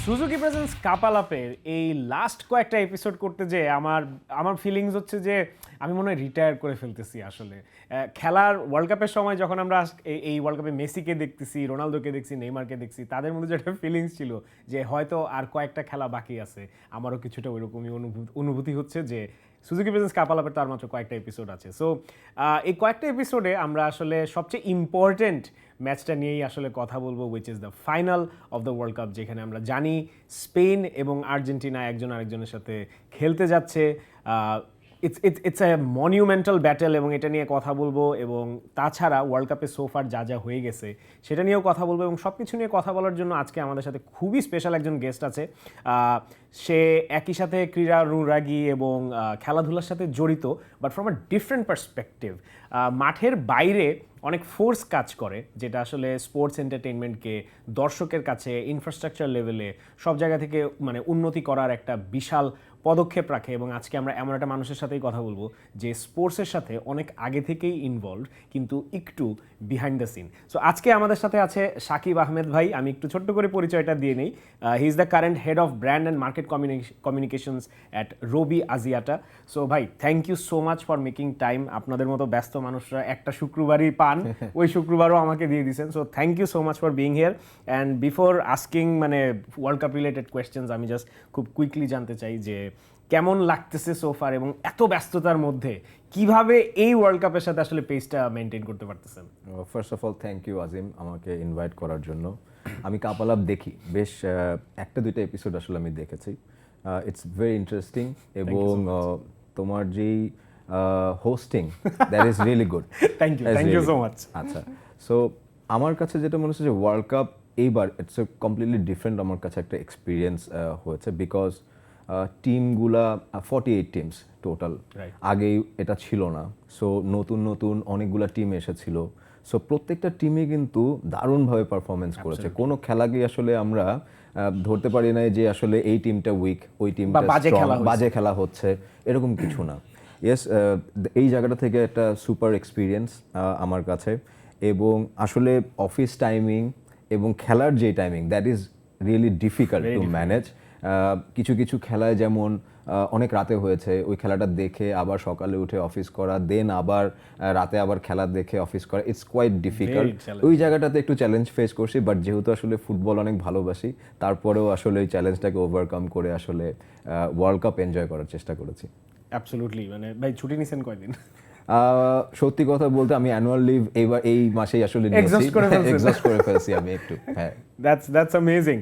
Suzuki presence কাপালাপের এই last কয়েকটা episode করতে যে আমার ফিলিংস হচ্ছে যে আমি মনে হয় রিটায়ার করে ফেলতেছি আসলে। খেলার ওয়ার্ল্ড কাপের সময় যখন আমরা এই ওয়ার্ল্ড কাপে মেসিকে দেখতেছি, রোনালদোকে দেখছি, নেইমারকে দেখছি, তাদের মধ্যে যে একটা ফিলিংস ছিল যে হয়তো আর কয়েকটা খেলা বাকি আছে, আমারও কিছুটা ওইরকমই অনুভূতি হচ্ছে যে সুজুকি প্রেজেন্স কাপালাপের তার মাত্র কয়েকটা এপিসোড আছে। সো এই কয়েকটা এপিসোডে আমরা আসলে সবচেয়ে ইম্পর্টেন্ট ম্যাচটা নিয়েই আসলে কথা বলবো, which is the final of the world cup, যেখানে আমরা জানি স্পেন এবং আর্জেন্টিনা একজন আরেকজনের সাথে খেলতে যাচ্ছে। ইটস এ মনিউমেন্টাল ব্যাটেল এবং এটা নিয়ে কথা বলবো, এবং তাছাড়া ওয়ার্ল্ড কাপে সোফার যা যা হয়ে গেছে সেটা নিয়েও কথা বলবো, এবং সব কিছু নিয়ে কথা বলার জন্য আজকে আমাদের সাথে খুবই স্পেশাল একজন গেস্ট আছে। সে একই সাথে ক্রীড়া অনুরাগী এবং খেলাধুলার সাথে জড়িত, but from a different perspective. মাঠের বাইরে অনেক ফোর্স কাজ করে, যেটা আসলে স্পোর্টস এন্টারটেইনমেন্টকে দর্শকের কাছে ইনফ্রাস্ট্রাকচার লেভেলে সব জায়গা থেকে মানে উন্নতি করার একটা বিশাল পদক্ষেপ রাখে। এবং আজকে আমরা এমন একটা মানুষের সাথেই কথা বলবো যে স্পোর্টসের সাথে অনেক আগে থেকেই ইনভলভ, কিন্তু একটু বিহাইন্ড দ্য সিন। সো আজকে আমাদের সাথে আছে সাকিব আহমেদ ভাই। আমি একটু ছোট্ট করে পরিচয়টা দিয়ে নেই। He is the current head of brand and market communications at Robi Axiata. So ভাই, thank you so much for making time. আপনাদের মতো ব্যস্ত মানুষরা একটা শুক্রবারই পান, ওই শুক্রবারও আমাকে দিয়ে দিয়েছেন। So thank you so much for being here. And before asking মানে ওয়ার্ল্ড কাপ রিলেটেড কোয়েশ্চেন্স, আমি জাস্ট খুব কুইকলি জানতে চাই যে কেমন লাগতেছে সোফার, এবং এত ব্যস্ততার মধ্যে কিভাবে এই ওয়ার্ল্ড কাপের সাথে আসলে পেসটা মেনটেন করতে পারতেছেন? First of all thank you Azim আমাকে ইনভাইট করার জন্য। আমি কাপালাপ দেখি, বেশ একটা দুইটা এপিসোড আসলে আমি দেখেছি। ইটস ভেরি ইন্টারেস্টিং, এবং তোমার যেই hosting that is really good. Thank you so much. আচ্ছা, সো আমার কাছে যেটা মনে হচ্ছে যে ওয়ার্ল্ড কাপ এইবার ইটস এ কমপ্লিটলি ডিফারেন্ট আমার কাছে একটা এক্সপিরিয়েন্স হয়েছে, বিকজ টিমগুলা 48 টিমস টোটাল, আগেই এটা ছিল না। সো নতুন নতুন অনেকগুলা টিম এসেছিল। সো প্রত্যেকটা টিমই কিন্তু দারুণভাবে পারফরমেন্স করেছে। কোনো খেলাকেই আসলে আমরা ধরতে পারি না যে আসলে এই টিমটা উইক, ওই টিমটা বাজে খেলা হচ্ছে, এরকম কিছু না। ইয়েস, এই জায়গাটা থেকে একটা সুপার এক্সপিরিয়েন্স আমার কাছে। এবং আসলে অফিস টাইমিং এবং খেলার যে timing, that is really difficult to manage. কিছু কিছু খেলায় যেমন অনেক রাতে হয়েছে, ওই খেলাটা দেখে আবার সকালে উঠে অফিস করা, দেন আবার রাতে আবার খেলা দেখে অফিস করা, ইটস কোয়াইট ডিফিকাল্ট। ওই জায়গাটাতে একটু চ্যালেঞ্জ ফেস করছি, বাট যেহেতু আসলে ফুটবল অনেক ভালোবাসি, তারপরেও আসলে এই চ্যালেঞ্জটাকে ওভারকাম করে আসলে ওয়ার্ল্ড কাপ এনজয় করার চেষ্টা করেছি। অ্যাবসলিউটলি। মানে ভাই, ছুটি নিছেন কয়দিন? সত্যি কথা বলতে আমি অ্যানুয়াল লিভ এবার এই মাসেই আসলে এক্সস্ট করে ফেলছি আমি একটু। হ্যাঁ, দ্যাটস অ্যামেজিং।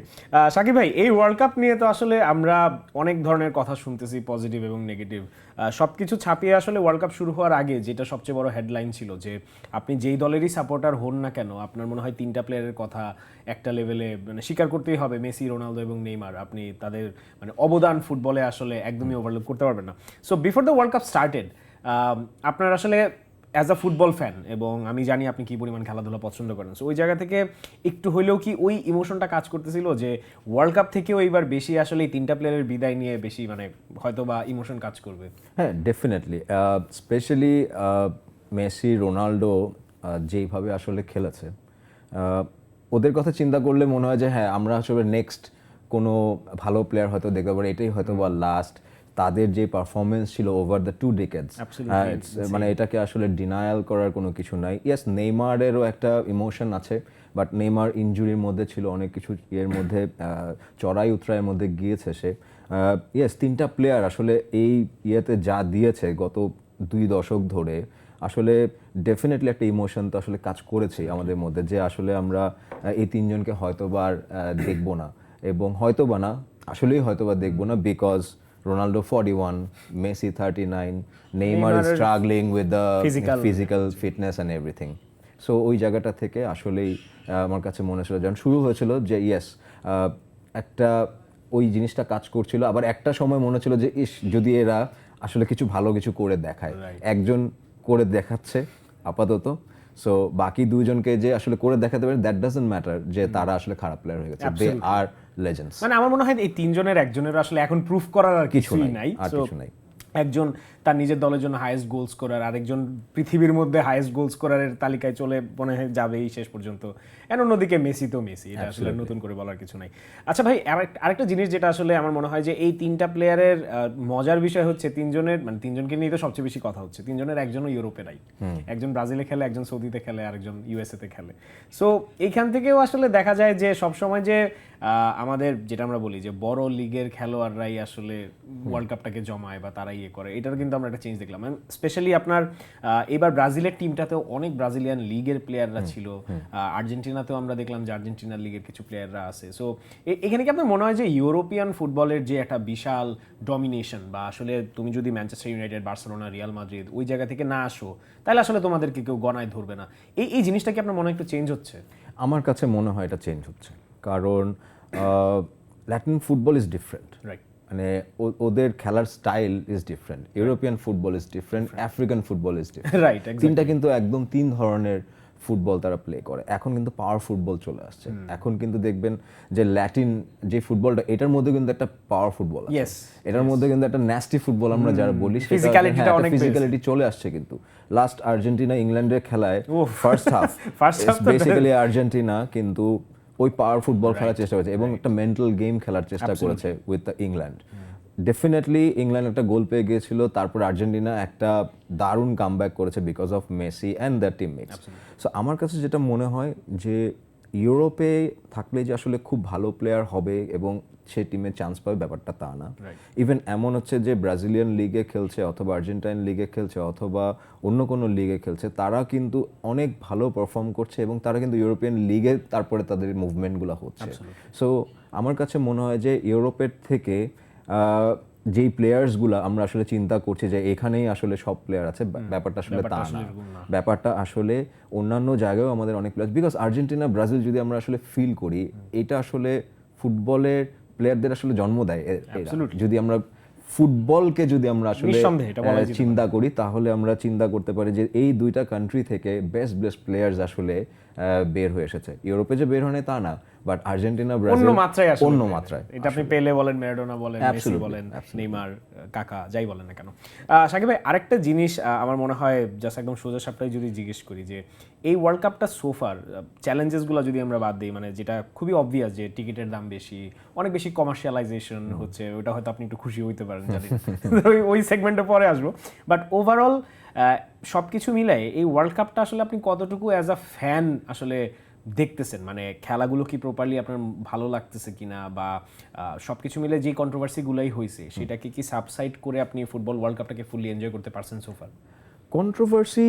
সাকিব ভাই, এই ওয়ার্ল্ড কাপ নিয়ে তো আসলে আমরা অনেক ধরনের কথা শুনতেছি, পজিটিভ এবং নেগেটিভ। সব কিছু ছাপিয়ে আসলে ওয়ার্ল্ড কাপ শুরু হওয়ার আগে যেটা সবচেয়ে বড় হেডলাইন ছিল যে আপনি যেই দলেরই সাপোর্টার হন না কেন, আপনার মনে হয় তিনটা প্লেয়ারের কথা একটা লেভেলে মানে স্বীকার করতেই হবে, মেসি, রোনালদো এবং নেইমার। আপনি তাদের মানে অবদান ফুটবলে আসলে একদমই ওভারলুক করতে পারবেন না। So before the world cup started, আপনার আসলে অ্যাজ আ ফুটবল ফ্যান, এবং আমি জানি আপনি কি পরিমাণ খেলাধুলা পছন্দ করেন, সো ওই জায়গা থেকে একটু হলেও কি ওই ইমোশনটা কাজ করতেছিল যে ওয়ার্ল্ড কাপ থেকেও এইবার বেশি আসলে এই তিনটা প্লেয়ারের বিদায় নিয়ে বেশি মানে হয়তো বা ইমোশন কাজ করবে? হ্যাঁ, ডেফিনেটলি। স্পেশালি মেসি, রোনাল্ডো যেইভাবে আসলে খেলেছে, ওদের কথা চিন্তা করলে মনে হয় যে হ্যাঁ, আমরা আসলে নেক্সট কোনো ভালো প্লেয়ার হয়তো দেখতে পারি, এটাই হয়তো বা লাস্ট। তাদের যে পারফরমেন্স ছিল ওভার দ্য 2 decades, মানে এটাকে আসলে ডিনায়াল করার কোনো কিছু নাই। ইয়েস, নেইমারেরও একটা ইমোশন আছে, বাট নেইমার ইনজুরির মধ্যে ছিল, অনেক কিছু এর মধ্যে চড়াই উতরাইয়ের মধ্যে গিয়েছে সে। ইয়েস, তিনটা প্লেয়ার আসলে এই ইয়েতে যা দিয়েছে গত 2 দশক ধরে, আসলে ডেফিনেটলি একটা ইমোশন তো আসলে কাজ করেছে আমাদের মধ্যে, যে আসলে আমরা এই তিনজনকে হয়তোবা আর দেখবো না, এবং হয়তোবা না, আসলেই হয়তোবা দেখবো না, because Ronaldo 41, Messi 39, Neymar is struggling with the physical fitness and everything. So ওই জায়গাটা থেকে আসলেই আমার কাছে মনে হচ্ছিল যখন শুরু হয়েছিল যে ইয়েস, একটা ওই জিনিসটা কাজ করছিল। আবার একটা সময় মনে হচ্ছিল যে ইস, যদি এরা আসলে কিছু ভালো কিছু করে দেখায়। একজন করে দেখাচ্ছে আপাতত, সো বাকি দুজনকে যে আসলে করে দেখাতে পারে, দ্যাট ডাজন্ট ম্যাটার যে তারা আসলে খারাপ প্লেয়ার হয়ে গেছে, দে আর লেজেন্ডস। মানে আমার মনে হয় এই তিনজনের একজনের আসলে এখন প্রুফ করার আর কিছুই নাই। একজন তার নিজের দলের জন্য হাইয়েস্ট গোল স্কোরার, আরেকজন পৃথিবীর মধ্যে হাইয়েস্ট গোল স্কোরারের তালিকায় চলে মনে হয় যাবেই শেষ পর্যন্ত। এন্ড অন্যদিকে মেসি তো মেসি, এটা আসলে নতুন করে বলার কিছু নাই। আচ্ছা ভাই, আরেকটা জিনিস যেটা আসলে আমার মনে হয় যে এই তিনটা প্লেয়ারের মজার বিষয় হচ্ছে তিনজনকে নিয়ে তো সবচেয়ে বেশি কথা হচ্ছে, তিনজনের একজনও ইউরোপে নাই, একজন ব্রাজিলে খেলে, একজন সৌদিতে খেলে, আরেকজন ইউএসএ তে খেলে। সো এইখান থেকেও আসলে দেখা যায় যে সবসময় যে আমাদের যেটা আমরা বলি যে বড় লিগের খেলোয়াড়রাই আসলে ওয়ার্ল্ড কাপটাকে জমায় বা তারা ইয়ে করে, এটার কিন্তু আমরা একটা চেঞ্জ দেখলাম। স্পেশালি আপনার এবার ব্রাজিলের টিমটাতেও অনেক ব্রাজিলিয়ান লিগের প্লেয়াররা ছিল, আর্জেন্টিনাতেও আমরা দেখলাম যে আর্জেন্টিনার লিগের কিছু প্লেয়াররা আছে। সো এখানে কি আপনার মনে হয় যে ইউরোপিয়ান ফুটবলের যে একটা বিশাল ডমিনেশন, বা আসলে তুমি যদি Manchester United, Barcelona, Real Madrid ওই জায়গা থেকে না আসো, তাহলে আসলে তোমাদেরকে কেউ গণায় ধরবে না, এই জিনিসটা কি আপনার মনে হয় একটু চেঞ্জ হচ্ছে? আমার কাছে মনে হয় এটা চেঞ্জ হচ্ছে, কারণ Latin football is different, right? মানে ওদের খেলার style is different, European football is different, African football is different, right. তিনটা কিন্তু একদম তিন ধরনের ফুটবল তারা প্লে করে। এখন কিন্তু পাওয়ার ফুটবল চলে আসছে, এখন কিন্তু দেখবেন যে ল্যাটিন যে ফুটবলটা, এটার মধ্যে কিন্তু একটা পাওয়ার ফুটবল আছে, এটার মধ্যে কিন্তু একটা ন্যাস্টি ফুটবল আমরা যারা বলি, ফিজিক্যালিটি চলে আসছে। কিন্তু লাস্ট আর্জেন্টিনা ইংল্যান্ডের খেলায় ফার্স্ট হাফ বেসিক্যালি আর্জেন্টিনা কিন্তু ওই পাওয়ার ফুটবল খেলার চেষ্টা করেছে এবং একটা মেন্টাল গেম খেলার চেষ্টা করেছে with the England. Definitely England একটা গোল পেয়ে গিয়েছিল, তারপর আর্জেন্টিনা একটা দারুণ কামব্যাক করেছে because of Messi and the teammates. So আমার কাছে যেটা মনে হয় যে ইউরোপে থাকলে যে আসলে খুব ভালো প্লেয়ার হবে এবং সে টিমে চান্স পাবে, ব্যাপারটা তা না। ইভেন এমন হচ্ছে যে ব্রাজিলিয়ান লিগে খেলছে অথবা আর্জেন্টাইন লিগে খেলছে অথবা অন্য কোনো লিগে খেলছে, তারা কিন্তু অনেক ভালো পারফর্ম করছে এবং তারা কিন্তু ইউরোপিয়ান লিগে তারপরে তাদের মুভমেন্টগুলো হচ্ছে। সো আমার কাছে মনে হয় যে ইউরোপের থেকে যেই প্লেয়ার্সগুলো আমরা আসলে চিন্তা করছি যে এখানেই আসলে সব প্লেয়ার আছে, ব্যাপারটা আসলে তা না। ব্যাপারটা আসলে অন্যান্য জায়গায়ও আমাদের অনেক প্লেয়ার, বিকজ আর্জেন্টিনা, ব্রাজিল যদি আমরা আসলে ফিল করি, এটা আসলে ফুটবলের প্লেয়ারদের আসলে জন্ম দেয়। যদি আমরা ফুটবলকে যদি আমরা আসলে চিন্তা করি, তাহলে আমরা চিন্তা করতে পারি যে এই দুইটা কান্ট্রি থেকে বেস্ট প্লেয়ার্স আসলে বের হয়ে এসেছে। ইউরোপে যে বের হয় তা না, বাট আর্জেন্টিনা, ব্রাজিল অন্য মাত্রায়। এটা আপনি পেলে বলেন, ম্যারাডোনা বলেন, মেসি বলেন, নেইমার, কাকা, যাই বলেন না কেন। সাকিব ভাই, আরেকটা জিনিস আমার মনে হয় জাস্ট একদম সোজা সাপটাই যদি জিজ্ঞেস করি যে এই ওয়ার্ল্ড কাপটা সোফার চ্যালেঞ্জেসগুলো যদি আমরা বাদ দিই, মানে যেটা খুবই অবভিয়াস যে টিকিটের দাম বেশি, অনেক বেশি কমার্শিয়ালাইজেশন হচ্ছে, ওটা হয়তো আপনি একটু খুশি হইতে পারেন, জানি ওই সেগমেন্টে পরে আসবো। বাট ওভারঅল সব কিছু মিলাই এই ওয়ার্ল্ড কাপটা আসলে আপনি কতটুকু অ্যাজ আ ফ্যান আসলে দেখতেছেন, মানে খেলাগুলো কি প্রপারলি আপনার ভালো লাগতেছে কিনা, বা সবকিছু মিলে যে কন্ট্রোভার্সিগুলাই হয়েছে সেটাকে কি সাবসাইড করে আপনি ফুটবল ওয়ার্ল্ড কাপটাকে ফুললি এনজয় করতে পারছেন সোফার? কন্ট্রোভার্সি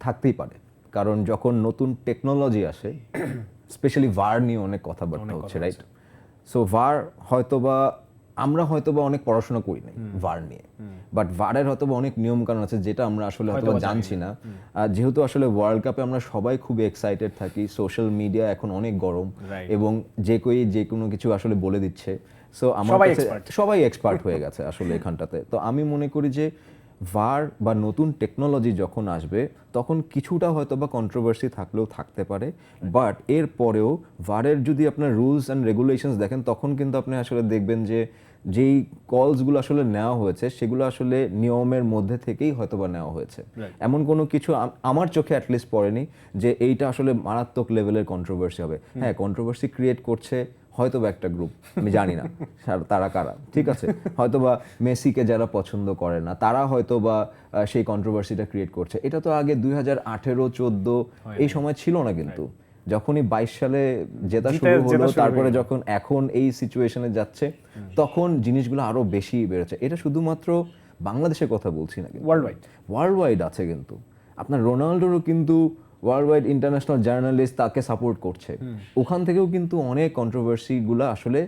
থাকতেই পারে, কারণ যখন নতুন টেকনোলজি আসে, স্পেশালি ভার নিয়ে অনেক কথাবার্তা হচ্ছে, রাইট? সো ভার হয়তোবা আমরা হয়তোবা অনেক পড়াশোনা করি নাই ভার নিয়ে, বাট ভারের হয়তোবা অনেক নিয়ম কানুন আছে যেটা আমরা আসলে হয়তোবা জানছি না। যেহেতু আসলে ওয়ার্ল্ড কাপে আমরা সবাই খুবই এক্সাইটেড থাকি, সোশ্যাল মিডিয়া এখন অনেক গরম এবং যে কোনো কিছু আসলে বলে দিচ্ছে। সো আমার কাছে সবাই এক্সপার্ট হয়ে গেছে আসলে এখানটাতে। তো আমি মনে করি যে ভার বা নতুন টেকনোলজি যখন আসবে তখন কিছুটা হয়তো বা কন্ট্রোভার্সি থাকলেও থাকতে পারে, বাট এর পরেও ভারের যদি আপনার রুলস অ্যান্ড রেগুলেশনস দেখেন, তখন কিন্তু আপনি আসলে দেখবেন যে যেই কলসগুলো আসলে নেওয়া হয়েছে সেগুলো আসলে নিয়মের মধ্যে থেকেই হয়তো বা নেওয়া হয়েছে। এমন কোনো কিছু আমার চোখে অ্যাটলিস্ট পড়েনি যে এইটা আসলে মারাত্মক লেভেলের কন্ট্রোভার্সি হবে। হ্যাঁ, কন্ট্রোভার্সি ক্রিয়েট করছে হয়তোবা একটা গ্রুপ, আমি জানি না তারা কারা, ঠিক আছে, হয়তোবা মেসিকে যারা পছন্দ করে না তারা হয়তোবা সেই কন্ট্রোভার্সিটা ক্রিয়েট করছে। এটা তো আগে 2018-14 এই সময় ছিল না, কিন্তু যখনই 22 সালে জেতা শুরু হলো, তারপরে যখন এখন এই সিচুয়েশনে যাচ্ছে, তখন জিনিসগুলো আরো বেশি বেড়েছে। এটা শুধুমাত্র বাংলাদেশের কথা বলছি না, ওয়ার্ল্ড ওয়াইড আছে। কিন্তু আপনার রোনাল্ডোরও কিন্তু ওয়ার্ল্ড ওয়াইড ইন্টারন্যাশনাল জার্নালিস্ট তাকে সাপোর্ট করছে, ওখান থেকেও কিন্তু অনেক কন্ট্রোভার্সিগুলো আসলে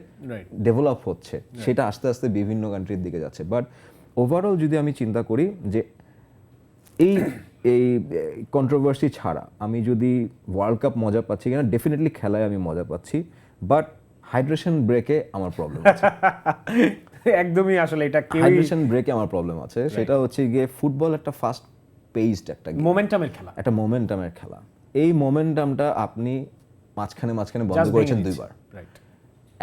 ডেভেলপ হচ্ছে, সেটা আস্তে আস্তে বিভিন্ন কান্ট্রির দিকে যাচ্ছে। বাট ওভারঅল যদি আমি চিন্তা করি যে এই কন্ট্রোভার্সি ছাড়া আমি যদি ওয়ার্ল্ড কাপ মজা পাচ্ছি কিনা, ডেফিনেটলি খেলায় আমি মজা পাচ্ছি, বাট হাইড্রেশন ব্রেকে আমার প্রবলেম আছে। একদমই আসলে এটা হাইড্রেশন ব্রেকে আমার প্রবলেম আছে। সেটা হচ্ছে গিয়ে ফুটবল একটা ফাস্ট পেসড একটা মোমেন্টামের খেলা। এই মোমেন্টামটা আপনি মাঝখানে বন্ধ করেছেন দুইবার।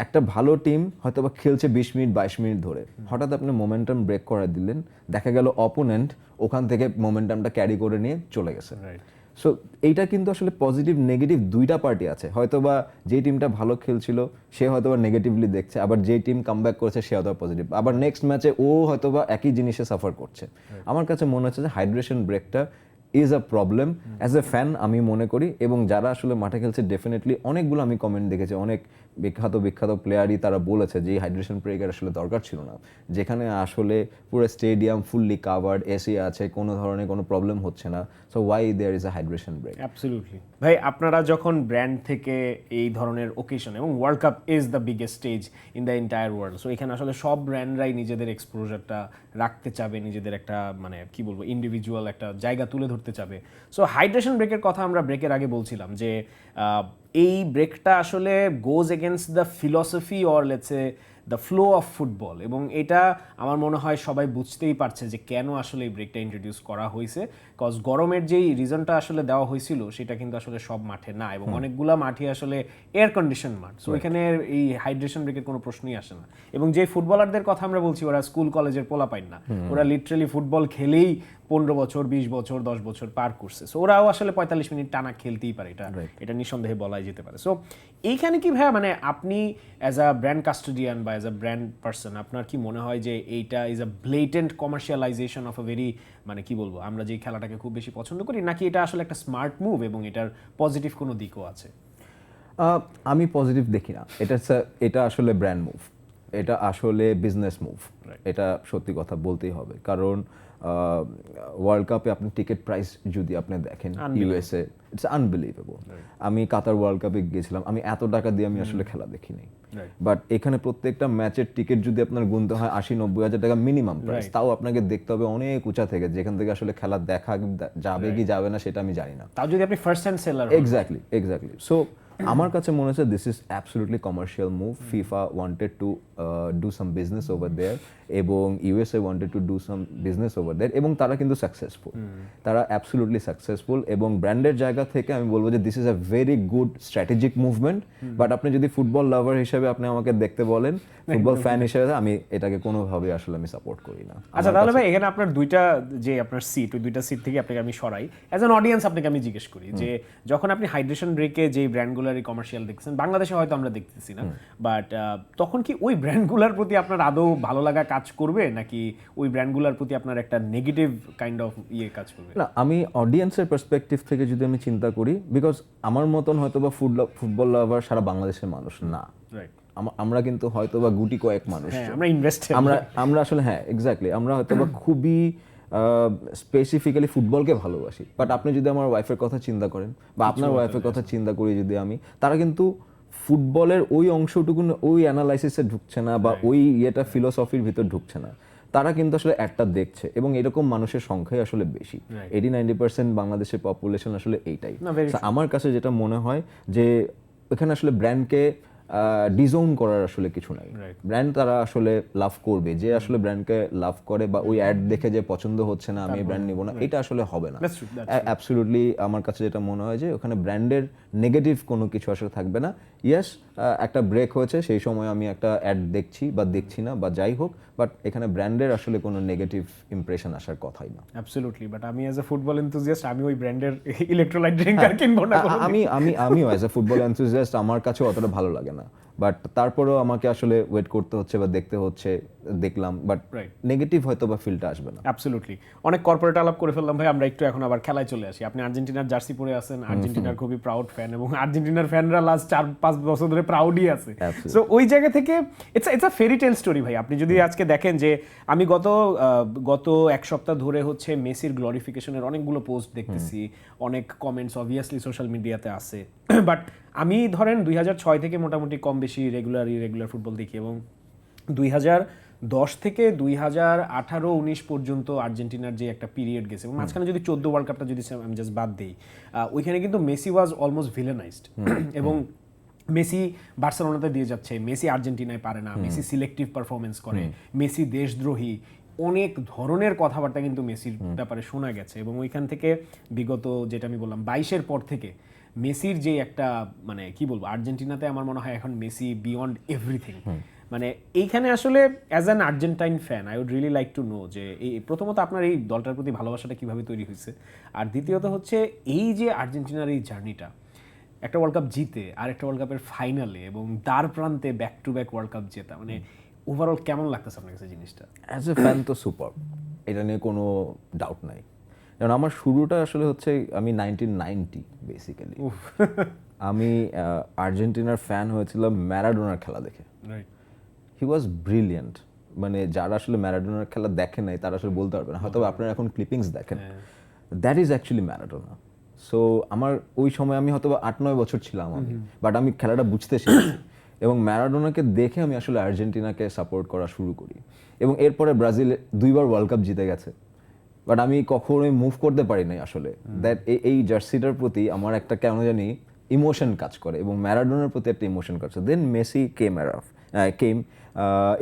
একটা ভালো টিম হয়তো বা খেলছে 20 মিনিট 22 মিনিট ধরে, হঠাৎ আপনি মোমেন্টাম ব্রেক করে দিলেন, দেখা গেল অপোনেন্ট ওখান থেকে মোমেন্টামটা ক্যারি করে নিয়ে চলে গেছে। সো এইটা কিন্তু আসলে পজিটিভ নেগেটিভ দুইটা পার্টি আছে, হয়তোবা যে টিমটা ভালো খেলছিল সে হয়তোবা নেগেটিভলি দেখছে, আবার যে টিম কামব্যাক করেছে সে হয়তো পজিটিভ, আবার নেক্সট ম্যাচে ও হয়তোবা একই জিনিসে সাফার করছে। আমার কাছে মনে হচ্ছে যে হাইড্রেশন ব্রেকটা is a problem as a fan আমি মনে করি, এবং যারা আসলে মাঠে খেলছে ডেফিনেটলি অনেকগুলো আমি কমেন্ট দেখেছি, অনেক বিখ্যাত প্লেয়ারই তারা বলেছে যে এই হাইড্রেশন ব্রেকের আসলে দরকার ছিল না, যেখানে আসলে পুরো স্টেডিয়াম ফুললি কাভার্ড, এসি আছে, কোনো ধরনের কোনো প্রবলেম হচ্ছে না, so why there is a hydration break. Absolutely ভাই, আপনারা যখন ব্র্যান্ড থেকে এই ধরনের ওকেশন, এবং world cup is the biggest stage in the entire world, so এখানে আসলে সব ব্র্যান্ডরাই নিজেদের এক্সপোজারটা রাখতে চাবে, নিজেদের একটা মানে কি বলবো ইন্ডিভিজুয়াল একটা জায়গা তুলে ধরতে চাবে। সো হাইড্রেশন ব্রেকের কথা আমরা ব্রেকের আগে বলছিলাম যে এই ব্রেকটা আসলে goes against the philosophy or let's say the flow of football, এবং এটা আমার মনে হয় সবাই বুঝতেই পারছে যে কেন আসলে এই ব্রেকটা ইন্ট্রোডিউস করা হয়েছে। কজ গরমের যেই রিজনটা আসলে দেওয়া হয়েছিল সেটা কিন্তু আসলে সব মাঠে না, এবং অনেকগুলা মাঠে আসলে এয়ার কন্ডিশন মাঠ, সো এখানে এই হাইড্রেশন ব্রেকের কোনো প্রশ্নই আসে না। এবং যে ফুটবলারদের কথা আমরা বলছি ওরা স্কুল কলেজের পোলাপাইন না, ওরা লিটারালি ফুটবল খেলেই 15 বছর 20 বছর 10 বছর পার করছে, সো ওরাও আসলে 45 মিনিট টানা খেলতেই পারে, এটা নিঃসন্দেহে বলাই যেতে পারে। সো এইখানে কি ভাইয়া মানে আপনি অ্যাজ আ ব্র্যান্ড কাস্টোডিয়ান বা অ্যাজ আ ব্র্যান্ড পার্সন আপনার কি মনে হয় যে এইটা is a ব্লেটেন্ট commercialisation of a very মানে কি বলবো আমরা যে খেলাটাকে খুব বেশি পছন্দ করি, নাকি এটা আসলে একটা স্মার্ট মুভ এবং এটার পজিটিভ কোনো দিকও আছে? আমি পজিটিভ দেখি না, এটা আসলে ব্র্যান্ড মুভ, এটা আসলে বিজনেস মুভ, এটা সত্যি কথা বলতেই হবে। কারণ ওয়ার্ল্ড কাপে আপনি টিকিট প্রাইস যদি আপনি দেখেন ইউএসএ, ইটস আনবিলিভেবল। আমি কাতার ওয়ার্ল্ড কাপে গিয়েছিলাম, আমি এত টাকা দিয়ে আমি আসলে খেলা দেখিনি, বাট এখানে প্রত্যেকটা ম্যাচের টিকিট যদি আপনার গুনতে হয় 80-90 হাজার টাকা মিনিমাম প্রাইস, তাও আপনাকে দেখতে হবে অনেক উঁচা থেকে, যেখান থেকে আসলে খেলা দেখা যাবে কি যাবে না সেটা আমি জানি না, তাও যদি আপনি first hand seller. Exactly. So আমার কাছে মনে হচ্ছে this is absolutely commercial move. FIFA wanted to do some business over there, এবং USA wanted to do some business over there, এবং তারা কিন্তু সাকসেসফুল, তারা অ্যাবসলিউটলি সাকসেসফুল। এবং ব্র্যান্ডের জায়গা থেকে আমি বলবো যে this is a very good strategic movement. But আপনি যদি ফুটবল লাভার হিসেবে আপনি আমাকে দেখতে বলেন, ফুটবল ফ্যান হিসেবে আমি এটাকে কোনোভাবে আসলে আমি সাপোর্ট করি না। আচ্ছা তাহলে ভাই এখানে আপনার দুইটা যে আপনার সিট, ওই দুইটা সিট থেকে আপনাকে আমি সরাই, অ্যাজ অ্যান অডিয়েন্স আপনাকে আমি জিজ্ঞেস করি যে যখন আপনি হাইড্রেশন ব্রেকে যেই ব্র্যান্ডগুলোর কমার্শিয়াল দেখছেন, বাংলাদেশে হয়তো আমরা দেখতেছি না, বাট তখন কি ওই ব্র্যান্ডগুলোর প্রতি আপনার আদৌ ভালো লাগা কাজ করবে, নাকি ওই ব্র্যান্ডগুলোর প্রতি আপনার একটা নেগেটিভ কাইন্ড অফ কাজ করবে? না, আমি অডিয়েন্সের পার্সপেক্টিভ থেকে যদি আমি চিন্তা করি, বিকজ আমার মতন হয়তো বা ফুটবল লাভার সারা বাংলাদেশের মানুষ না, আমরা কিন্তু হয়তো বা গুটি কয়েক মানুষ, আমরা আসলে হ্যাঁ এক্স্যাক্টলি, আমরা হয়তো বা খুবই স্পেসিফিক্যালি ফুটবলকে ভালোবাসি। বাট আপনি যদি আমার ওয়াইফের কথা চিন্তা করেন বা আপনার ওয়াইফের কথা চিন্তা করি যদি আমি, তারা কিন্তু ফুটবলের ওই অংশটুকু ওই অ্যানালাইসিসে ঢুকছে না বা ওই ফিলোসফির ভিতর ঢুকছে না, তারা কিন্তু আসলে একটা দেখছে, এবং এরকম মানুষের সংখ্যাই আসলে বেশি। 80-90% বাংলাদেশের পপুলেশন আসলে এইটাই। আমার কাছে যেটা মনে হয় যে এখানে আসলে ব্র্যান্ডকে ডিজোন করার আসলে কিছু নাই। ব্র্যান্ড তারা আসলে লাভ করবে, যে আসলে ব্র্যান্ডকে লাভ করে বা ওই অ্যাড দেখে যে পছন্দ হচ্ছে না আমি ব্র্যান্ড নিব না, এটা আসলে হবে না। অ্যাবসলিউটলি আমার কাছে যেটা মনে হয় যে ওখানে ব্র্যান্ডের নেগেটিভ কোনো কিছু আসলে থাকবে না। ইয়েস, একটা ব্রেক হয়েছে, সেই সময় আমি একটা অ্যাড দেখছি বা দেখছি না বা যাই হোক, বাট এখানে ব্র্যান্ডের আসলে কোনো নেগেটিভ ইমপ্রেশন আসার কথাই না। অ্যাবসলিউটলি, বাট আমি অ্যাজ এ ফুটবল এনথুজিয়াস্ট আমি ওই ব্র্যান্ডের ইলেকট্রোলাইট ড্রিঙ্ক আর কিনবো না। আমিও অ্যাজ এ ফুটবল এনথুজিয়াস্ট আমার কাছে অতটা ভালো লাগে না, বাট তারপরেও আমাকে আসলে ওয়েট করতে হচ্ছে বা দেখতে হচ্ছে, দেখলাম, বাট নেগেটিভ হয়তো বা ফিলটা আসবে না। অ্যাবসলিউটলি, অনেক কর্পোরেট আলাপ করে ফেললাম ভাই, আমরা একটু এখন আবার খেলায় চলে আসি। আপনি আর্জেন্টিনার জার্সি পরে আছেন, আর্জেন্টিনার খুবই প্রাউড ফ্যান, এবং আর্জেন্টিনার ফ্যানরা লাস্ট 4-5 বছর ধরে প্রাউডই আছে। সো ওই জায়গা থেকে it's a ferry tell story ভাই। আপনি যদি আজকে দেখেন যে আমি গত এক সপ্তাহ ধরে হচ্ছে মেসির গ্লোরিফিকেশনের অনেকগুলো পোস্ট দেখতেছি, অনেক কমেন্টস অবভিয়াসলি সোশ্যাল মিডিয়াতে আছে, বাট আমি ধরেন 2006 থেকে মোটামুটি কম বেশি রেগুলার ফুটবল দেখি, এবং 2010 থেকে 2018-19 পর্যন্ত আর্জেন্টিনার যে একটা পিরিয়ড গেছে, এবং মাঝখানে যদি 14 ওয়ার্ল্ড কাপটা যদি আমি জাস্ট বাদ দিই, ওইখানে কিন্তু মেসি ওয়াজ অলমোস্ট ভিলেনাইজড, এবং মেসি বার্সেলোনাতে দিয়ে যাচ্ছে, মেসি আর্জেন্টিনায় পারে না, মেসি সিলেক্টিভ পারফরমেন্স করে, মেসি দেশদ্রোহী, অনেক ধরনের কথাবার্তা কিন্তু মেসির ব্যাপারে শোনা গেছে। এবং ওইখান থেকে বিগত যেটা আমি বললাম 22-এর পর থেকে মেসির যে একটা মানে কি বলবো, আর্জেন্টিনাতে আমার মনে হয় এখন মেসি বিয়ন্ড এভরিথিং। মানে এইখানে আসলে as an Argentine fan I would really like to know যে এই প্রথমত আপনার এই দলটার প্রতি ভালোবাসাটা কিভাবে তৈরি হয়েছে, আর দ্বিতীয়ত হচ্ছে এই যে আর্জেন্টিনার এই জার্নিটা, একটা ওয়ার্ল্ড কাপ জিতে আর একটা ওয়ার্ল্ড কাপের ফাইনালে এবং দ্বার প্রান্তে back to back world cup জেতা, মানে ওভারঅল কেমন লাগতেছে আপনার কাছে জিনিসটা? অ্যাজ এ ফ্যান তো সুপার, এটা নিয়ে কোনো ডাউট নাই। কারণ আমার শুরুটা আসলে হচ্ছে আমি 1990 বেসিক্যালি আমি আর্জেন্টিনার ফ্যান হয়েছিলাম ম্যারাডোনার খেলা দেখে। হি ওয়াজ ব্রিলিয়েন্ট। মানে যারা আসলে ম্যারাডোনার খেলা দেখে নাই তারা আসলে বলতে পারবে না, হয়তো আপনারা এখন ক্লিপিংস দেখেন, that is actually Maradona. So আমার ওই সময় আমি হয়তো 8-9 বছর ছিলাম আমি, বাট আমি খেলাটা বুঝতে শিখেছি এবং ম্যারাডোনাকে দেখে আমি আসলে আর্জেন্টিনাকে সাপোর্ট করা শুরু করি। এবং এরপরে ব্রাজিল 2বার ওয়ার্ল্ড কাপ জিতে গেছে, বাট আমি কখনোই মুভ করতে পারি নাই আসলে। দ্যাট এই জার্সিটার প্রতি আমার একটা কেন জানি ইমোশন কাজ করে এবং ম্যারাডোনার প্রতি একটা ইমোশন কাজ করে। দেন মেসি কেম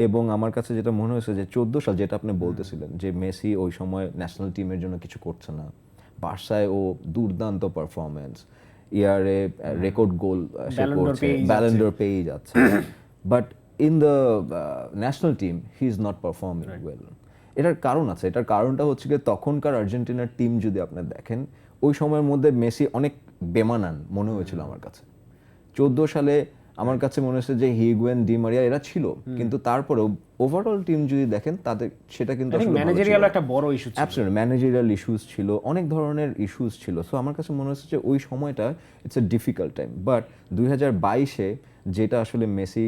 এবং আমার কাছে যেটা মনে হয়েছে যে 14 সাল যেটা আপনি বলতেছিলেন যে মেসি ওই সময় ন্যাশনাল টিমের জন্য কিছু করছে না, বার্সায় ও দুর্দান্ত পারফরমেন্স, ইয়ারে রেকর্ড গোল সে করছে, ব্যালন ড'র পেয়ে যাচ্ছে, but in the national team he is not performing well. এটার কারণ আছে, এটার কারণটা হচ্ছে গিয়ে তখনকার আর্জেন্টিনার টিম যদি আপনি দেখেন ওই সময়ের মধ্যে মেসি অনেক বেমানান মনে হয়েছিল আমার কাছে। 14 সালে আমার কাছে মনে হচ্ছে যে হিগুয়েন, ডি মারিয়া এরা ছিল, কিন্তু তারপরেও ওভারঅল টিম যদি দেখেন তাদের সেটা কিন্তু ম্যানেজারিয়াল একটা বড় ইস্যু ছিল। অ্যাবসলিউটলি ম্যানেজারিয়াল ইস্যুস ছিল, অনেক ধরনের ইস্যুস ছিল। সো আমার কাছে মনে হচ্ছে যে ওই সময়টা it's a difficult time, but 2022-এ যেটা আসলে মেসি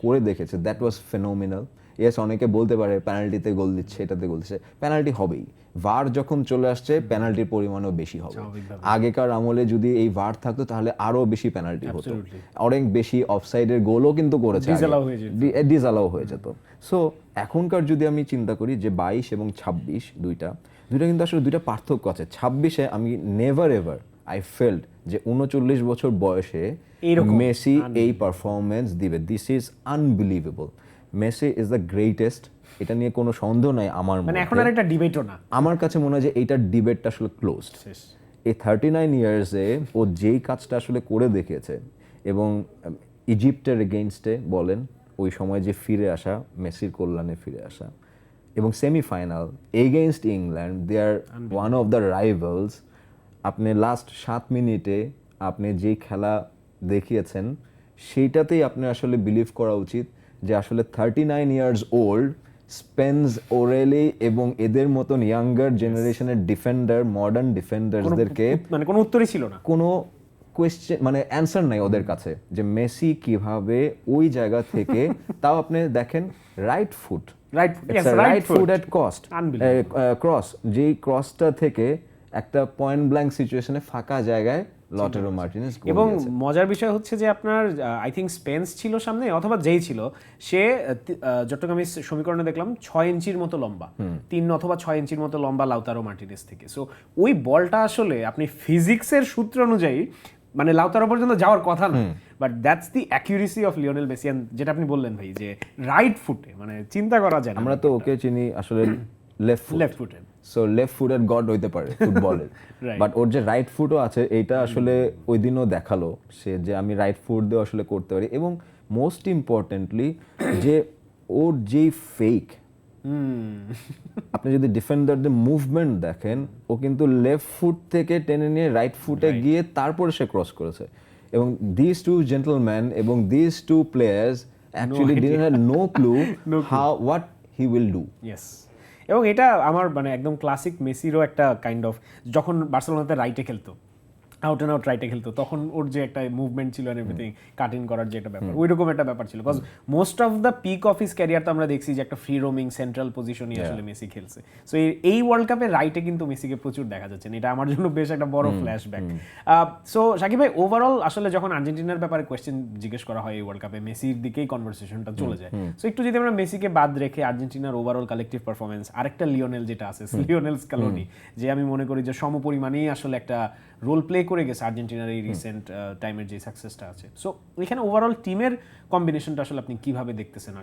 করে দেখেছে দ্যাট ওয়াজ ফেনোমিনাল। ইয়েস, অনেকে বলতে পারে পেনাল্টিতে গোল দিচ্ছে, এটাতে গোল দিচ্ছে, পেনাল্টি হবেই। ভার যখন চলে আসছে পেনাল্টির পরিমাণও বেশি হবে। আগেকার আমলে যদি এই ভার থাকতো তাহলে আরো বেশি পেনাল্টি হতো, অনেক বেশি অফসাইডের গোলও কিন্তু করেছে, ডিসঅ্যালাউ হয়ে যেত। সো এখনকার যদি আমি চিন্তা করি যে 22 এবং 26 দুইটা কিন্তু আসলে দুইটা পার্থক্য আছে। 26-এ আমি নেভার এভার আই ফেল্ট যে 39 বছর বয়সে মেসি এই পারফরমেন্স দিবে। This is unbelievable. Messi is the greatest, এটা নিয়ে কোনো সন্দেহ নাই আমার মনে। মানে এখন আর একটা ডিবেটও না। আমার কাছে মনে হয় যে এইটার ডিবেটটা আসলে ক্লোজড। এই 39 ইয়ার্সে ও যেই কাজটা আসলে করে দেখিয়েছে এবং ইজিপ্টের এগেইনস্টে বলেন ওই সময় যে ফিরে আসা, মেসির কল্যাণে ফিরে আসা, এবং semifinal against England, they are one of the rivals. আপনি লাস্ট 7 মিনিটে আপনি যেই খেলা দেখিয়েছেন সেইটাতেই আপনি আসলে বিলিভ করা উচিত যে আসলে 39 ইয়ার্স ওল্ড স্পেন্স, ওরেলি এবং এদের মতন ইয়াঙ্গার জেনারেশনের ডিফেন্ডার, মডার্ন ডিফেন্ডারদেরকে মানে কোনো উত্তরই ছিল না, কোনো কোয়েশ্চেন মানে অ্যান্সার নাই ওদের কাছে যে মেসি কিভাবে ওই জায়গা থেকে তাও আপনি দেখেন রাইট ফুট এট ক্রস, যেই ক্রসটা থেকে একটা পয়েন্ট ব্ল্যাঙ্ক সিচুয়েশনে ফাঁকা জায়গায় লটারো মার্টিনেজ। এবং মজার বিষয় হচ্ছে যে আপনার আই থিঙ্ক স্পেন্স ছিল সামনে অথবা যেই ছিল সে যতটুকু আমি সমীকরণে দেখলাম 6 ইঞ্চির মতো লম্বা, 3 অথবা 6 ইঞ্চির মতো লম্বা লাউতারো মার্টিনেজ থেকে। সো ওই বলটা আসলে আপনি ফিজিক্সের সূত্র অনুযায়ী মানে লাউতারো পর্যন্ত যাওয়ার কথা না, but that's the accuracy of Lionel Messi. যেটা আপনি বললেন ভাই যে রাইট ফুটে, মানে চিন্তা করা যায় না। আমরা তো ওকে চিনি আসলে লেফট ফুটে, সো লেফট ফুটের গড হইতে পারে ফুটবলের, বাট ওর যে রাইট ফুটও আছে এইটা আসলে ওই দিনও দেখালো সে যে আমি রাইট ফুট দিয়ে আসলে করতে পারি। এবং মোস্ট ইম্পর্টেন্টলি যে ওর যেই ফেক, আপনি যদি ডিফেন্ডারদের মুভমেন্ট দেখেন ও কিন্তু লেফট ফুট থেকে টেনে নিয়ে রাইট ফুটে গিয়ে তারপরে সে ক্রস করেছে। এবং দিস টু জেন্টলম্যান এবং this two players actually didn't have no clue how what he will do. Yes, এবং এটা আমার মানে একদম ক্লাসিক মেসিরও একটা কাইন্ড অফ, যখন বার্সেলোনাতে রাইটে খেলতো, আউট অ্যান্ড আউট রাইটে খেলতো, তখন ওর যে একটা মুভমেন্ট ছিল এন্ড এভরিথিং, কাট ইন করার যে একটা ব্যাপার, ওইরকম একটা ব্যাপার ছিল। Because most of the peak of his career তো আমরা দেখছি যে একটা ফ্রি রোমিং সেন্ট্রাল পজিশনই আসলে মেসি খেলছে। সো এই ওয়ার্ল্ড কাপে রাইটে কিন্তু মেসিকে প্রচুর দেখা যাচ্ছে, এটা আমার জন্য বেশ একটা বড় ফ্ল্যাশব্যাক। সো শাকিব ভাই, ওভারঅল আসলে যখন আর্জেন্টিনার ব্যাপারে কোয়েশ্চেন জিজ্ঞেস করা হয় এই ওয়ার্ল্ড কাপে, মেসির দিকেই কনভারসেশনটা চলে যায়। সো একটু যদি আমরা মেসিকে বাদ রেখে আর্জেন্টিনার ওভারঅল কালেকটিভ পারফরমেন্স, আরেকটা লিওনেল যেটা আছে, লিওনেল স্ক্যালোনি, যে আমি মনে করি যে সমপরিমাণেই আসলে একটা রোল প্লে করে গেছে আর্জেন্টিনার এই রিসেন্ট টাইমের যে সাকসেসটা আছে। সো এখানে ওভারঅল টিমের কম্বিনেশনটা আসলে আপনি কিভাবে দেখতেছেন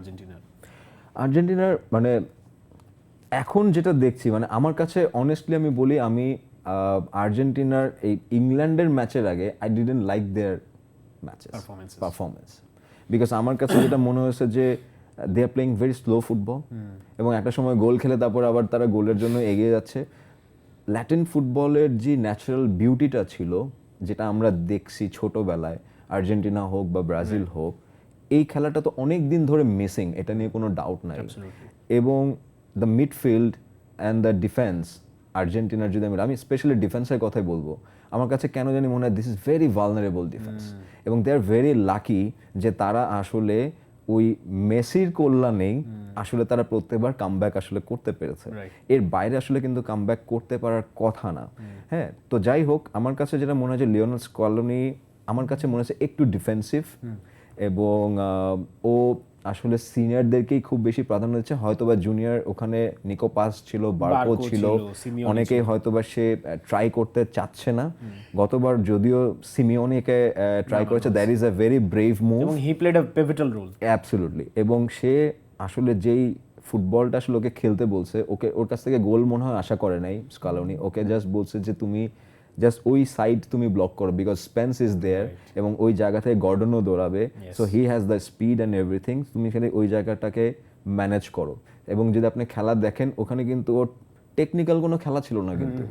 আর্জেন্টিনার? মানে এখন যেটা দেখছি, মানে আমার কাছে অনেস্টলি আমি বলি, আমি আর্জেন্টিনার এই ইংল্যান্ডের ম্যাচের আগে I didn't like their matches performance because আমার কাছে যেটা মনে হয়েছে যে they are playing very slow football এবং একটা সময় গোল খেলে তারপর আবার তারা গোলের জন্য এগিয়ে যাচ্ছে। ল্যাটিন ফুটবলের যে ন্যাচারাল বিউটিটা ছিল, যেটা আমরা দেখছি ছোটবেলায়, আর্জেন্টিনা হোক বা ব্রাজিল হোক, এই খেলাটা তো অনেক দিন ধরে মিসিং, এটা নিয়ে কোনো ডাউট নাই। এবং the midfield and the defence আর্জেন্টিনার যদি আমি স্পেশালি ডিফেন্সের কথাই বলবো, আমার কাছে কেন জানি মনে হয় this is very vulnerable defence এবং দে আর ভেরি লাকি যে তারা আসলে ওই মেসির কল্যাণেই আসলে তারা প্রত্যেকবার কামব্যাক আসলে করতে পেরেছে। এর বাইরে আসলে কিন্তু কামব্যাক করতে পারার কথা না। হ্যাঁ, তো যাই হোক, আমার কাছে যেটা মনে হয় যে লিওনেল স্কলোনি আমার কাছে মনে হচ্ছে একটু ডিফেন্সিভ এবং ও আসলে সিনিয়রদেরকেই খুব বেশি প্রাধান্য দিচ্ছে। হয়তোবা জুনিয়র ওখানে নিকো পাস ছিল, বার্কো ছিল, অনেকেই হয়তোবা সে ট্রাই করতে চাচ্ছে না। গতবার যদিও সিমিওনিকে ট্রাই করেছে, that is a very brave move এবং he played a pivotal role absolutely. এবং সে আসলে যেই ফুটবলটা আসলে ওকে খেলতে বলছে, ওর কাছ থেকে গোল মনে হয় আশা করে নাই স্কলোনি, ওকে জাস্ট বলছে যে তুমি জাস্ট ওই সাইড তুমি ব্লক করো বিকজ স্পেন্স ইজ দেয়ার এবং ওই জায়গা থেকে গর্ডনও দৌড়াবে, so he has the speed and everything, তুমি খালি ওই জায়গাটাকে ম্যানেজ করো। এবং যদি আপনি খেলা দেখেন, ওখানে কিন্তু ওর টেকনিক্যাল কোনো খেলা ছিল না, কিন্তু